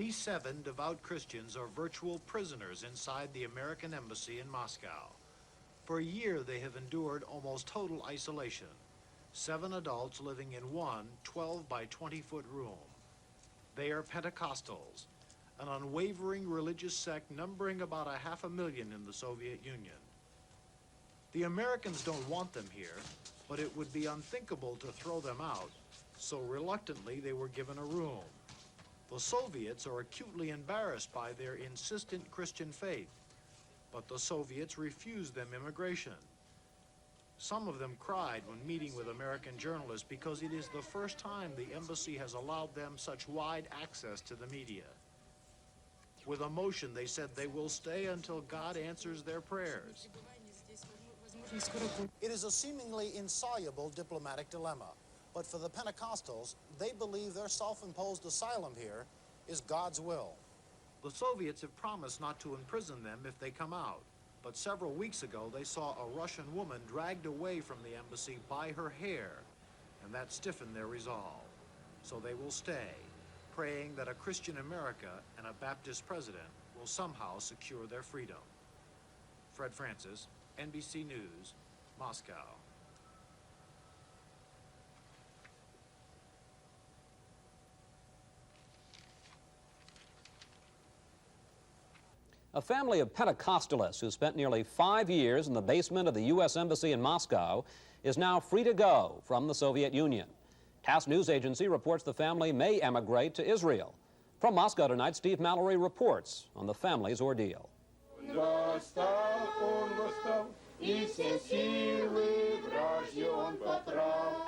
These 7 devout Christians are virtual prisoners inside the American embassy in Moscow. For a year, they have endured almost total isolation. 7 adults living in one 12 by 20-foot room. They are Pentecostals, an unwavering religious sect numbering about 500,000 in the Soviet Union. The Americans don't want them here, but it would be unthinkable to throw them out, so reluctantly they were given a room. The Soviets are acutely embarrassed by their insistent Christian faith, but the Soviets refused them immigration. Some of them cried when meeting with American journalists because it is the first time the embassy has allowed them such wide access to the media. With emotion, they said they will stay until God answers their prayers. It is a seemingly insoluble diplomatic dilemma, but for the Pentecostals, they believe their self-imposed asylum here is God's will. The Soviets have promised not to imprison them if they come out, but several weeks ago they saw a Russian woman dragged away from the embassy by her hair, and that stiffened their resolve. So they will stay, praying that a Christian America and a Baptist president will somehow secure their freedom. Fred Francis, NBC News, Moscow. A family of Pentecostalists who spent nearly 5 years in the basement of the U.S. Embassy in Moscow is now free to go from the Soviet Union. TASS News Agency reports the family may emigrate to Israel. From Moscow tonight, Steve Mallory reports on the family's ordeal.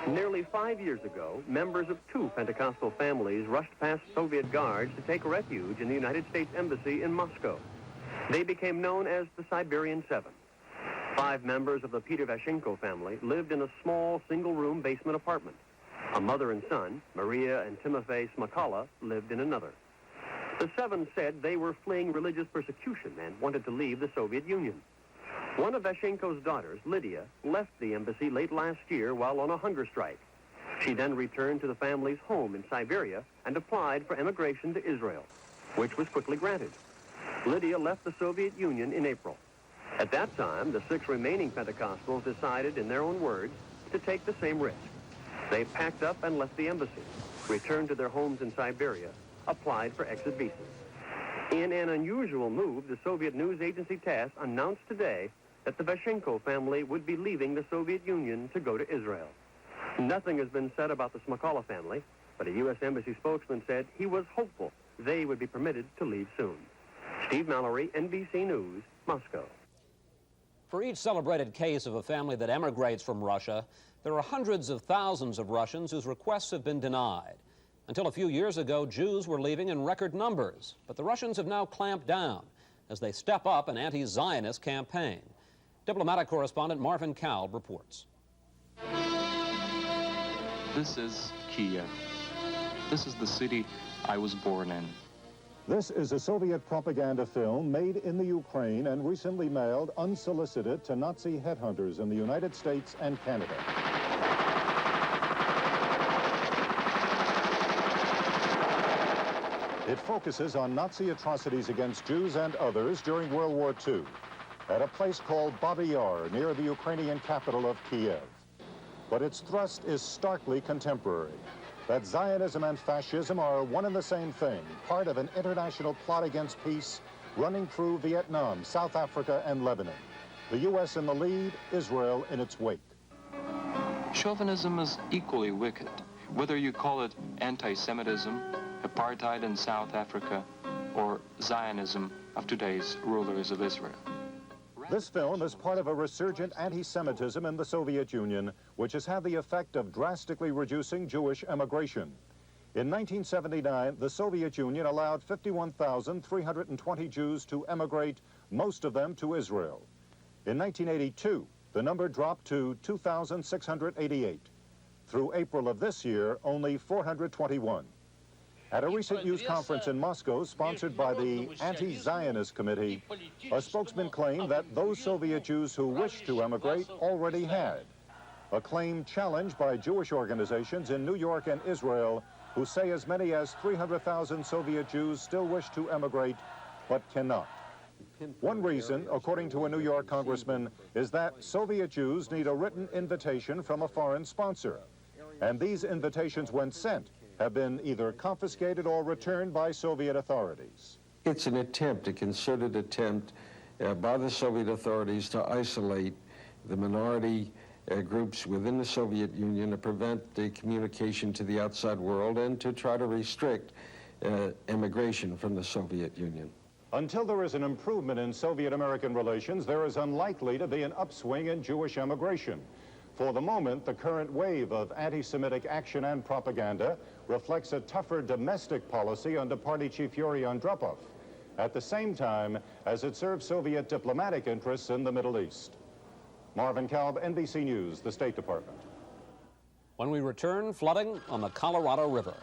Nearly 5 years ago, members of 2 Pentecostal families rushed past Soviet guards to take refuge in the United States Embassy in Moscow. They became known as the Siberian 7. 5 members of the Peter Vashenko family lived in a small single-room basement apartment. A mother and son, Maria and Timofey Smakala, lived in another. The 7 said they were fleeing religious persecution and wanted to leave the Soviet Union. One of Vashenko's daughters, Lydia, left the embassy late last year while on a hunger strike. She then returned to the family's home in Siberia and applied for emigration to Israel, which was quickly granted. Lydia left the Soviet Union in April. At that time, the 6 remaining Pentecostals decided, in their own words, to take the same risk. They packed up and left the embassy, returned to their homes in Siberia, applied for exit visas. In an unusual move, the Soviet news agency TASS announced today that the Vashenko family would be leaving the Soviet Union to go to Israel. Nothing has been said about the Smakala family, but a U.S. Embassy spokesman said he was hopeful they would be permitted to leave soon. Steve Mallory, NBC News, Moscow. For each celebrated case of a family that emigrates from Russia, there are hundreds of thousands of Russians whose requests have been denied. Until a few years ago, Jews were leaving in record numbers, but the Russians have now clamped down as they step up an anti-Zionist campaign. Diplomatic correspondent Marvin Cowell reports. This is Kiev. This is the city I was born in. This is a Soviet propaganda film made in the Ukraine and recently mailed unsolicited to Nazi headhunters in the United States and Canada. It focuses on Nazi atrocities against Jews and others during World War II at a place called Babi Yar near the Ukrainian capital of Kiev. But its thrust is starkly contemporary. That Zionism and fascism are one and the same thing, part of an international plot against peace running through Vietnam, South Africa, and Lebanon. The U.S. in the lead, Israel in its wake. Chauvinism is equally wicked, whether you call it anti-Semitism, apartheid in South Africa, or Zionism of today's rulers of Israel. This film is part of a resurgent anti-Semitism in the Soviet Union, which has had the effect of drastically reducing Jewish emigration. In 1979, the Soviet Union allowed 51,320 Jews to emigrate, most of them to Israel. In 1982, the number dropped to 2,688. Through April of this year, only 421. At a recent news conference in Moscow, sponsored by the Anti-Zionist Committee, a spokesman claimed that those Soviet Jews who wished to emigrate already had. A claim challenged by Jewish organizations in New York and Israel, who say as many as 300,000 Soviet Jews still wish to emigrate, but cannot. One reason, according to a New York congressman, is that Soviet Jews need a written invitation from a foreign sponsor. And these invitations, when sent, have been either confiscated or returned by Soviet authorities. It's an attempt, a concerted attempt by the Soviet authorities to isolate the minority groups within the Soviet Union, to prevent the communication to the outside world, and to try to restrict immigration from the Soviet Union. Until there is an improvement in Soviet-American relations, there is unlikely to be an upswing in Jewish emigration. For the moment, the current wave of anti-Semitic action and propaganda reflects a tougher domestic policy under Party Chief Yuri Andropov, at the same time as it serves Soviet diplomatic interests in the Middle East. Marvin Kalb, NBC News, the State Department. When we return, flooding on the Colorado River.